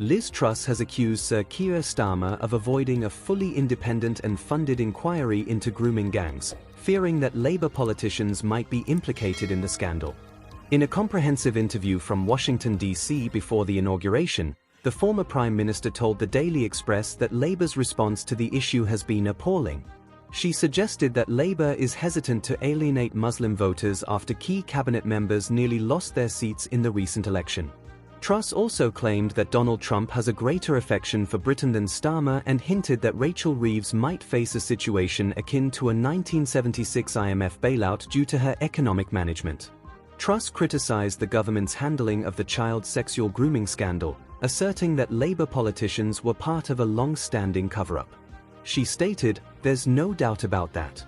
Liz Truss has accused Sir Keir Starmer of avoiding a fully independent and funded inquiry into grooming gangs, fearing that Labour politicians might be implicated in the scandal. In a comprehensive interview from Washington, D.C. before the inauguration, the former Prime Minister told the Daily Express that Labour's response to the issue has been appalling. She suggested that Labour is hesitant to alienate Muslim voters after key cabinet members nearly lost their seats in the recent election. Truss also claimed that Donald Trump has a greater affection for Britain than Starmer and hinted that Rachel Reeves might face a situation akin to a 1976 IMF bailout due to her economic management. Truss criticised the government's handling of the child sexual grooming scandal, asserting that Labour politicians were part of a long-standing cover-up. She stated, "There's no doubt about that.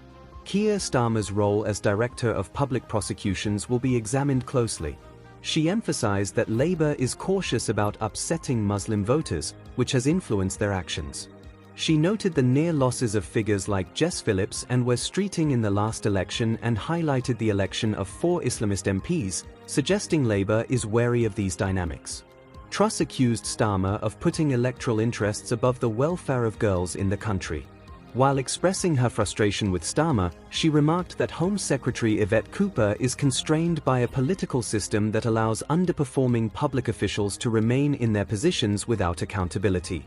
Keir Starmer's role as Director of Public Prosecutions will be examined closely." She emphasized that Labour is cautious about upsetting Muslim voters, which has influenced their actions. She noted the near losses of figures like Jess Phillips and Wes Streeting in the last election and highlighted the election of 4 Islamist MPs, suggesting Labour is wary of these dynamics. Truss accused Starmer of putting electoral interests above the welfare of girls in the country. While expressing her frustration with Starmer, she remarked that Home Secretary Yvette Cooper is constrained by a political system that allows underperforming public officials to remain in their positions without accountability.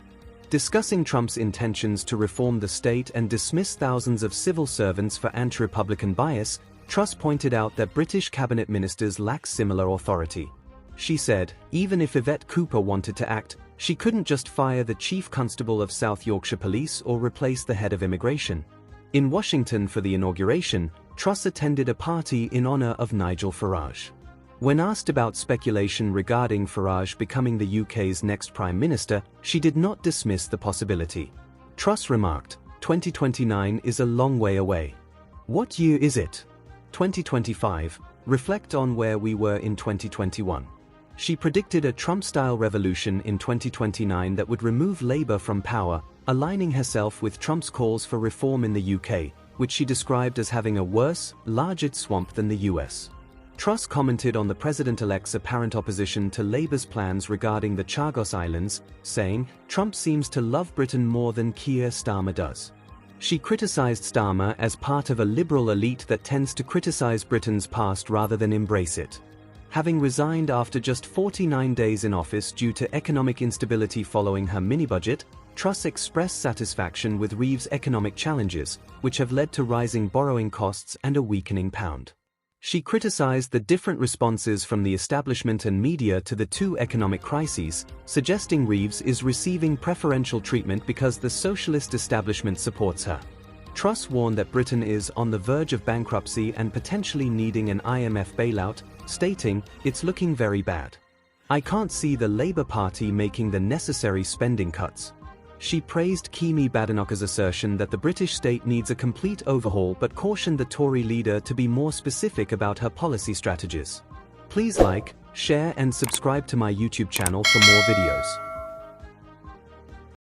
Discussing Trump's intentions to reform the state and dismiss thousands of civil servants for anti-Republican bias, Truss pointed out that British cabinet ministers lack similar authority. She said, even if Yvette Cooper wanted to act, she couldn't just fire the Chief Constable of South Yorkshire Police or replace the head of immigration. In Washington for the inauguration, Truss attended a party in honor of Nigel Farage. When asked about speculation regarding Farage becoming the UK's next Prime Minister, she did not dismiss the possibility. Truss remarked, 2029 is a long way away. What year is it? 2025. Reflect on where we were in 2021. She predicted a Trump-style revolution in 2029 that would remove Labour from power, aligning herself with Trump's calls for reform in the UK, which she described as having a worse, larger swamp than the US. Truss commented on the president-elect's apparent opposition to Labour's plans regarding the Chagos Islands, saying, "Trump seems to love Britain more than Keir Starmer does." She criticised Starmer as part of a liberal elite that tends to criticise Britain's past rather than embrace it. Having resigned after just 49 days in office due to economic instability following her mini-budget, Truss expressed satisfaction with Reeves' economic challenges, which have led to rising borrowing costs and a weakening pound. She criticised the different responses from the establishment and media to the 2 economic crises, suggesting Reeves is receiving preferential treatment because the socialist establishment supports her. Truss warned that Britain is on the verge of bankruptcy and potentially needing an IMF bailout, stating, "It's looking very bad. I can't see the Labour Party making the necessary spending cuts." She praised Kemi Badenoch's assertion that the British state needs a complete overhaul but cautioned the Tory leader to be more specific about her policy strategies. Please like, share and subscribe to my YouTube channel for more videos.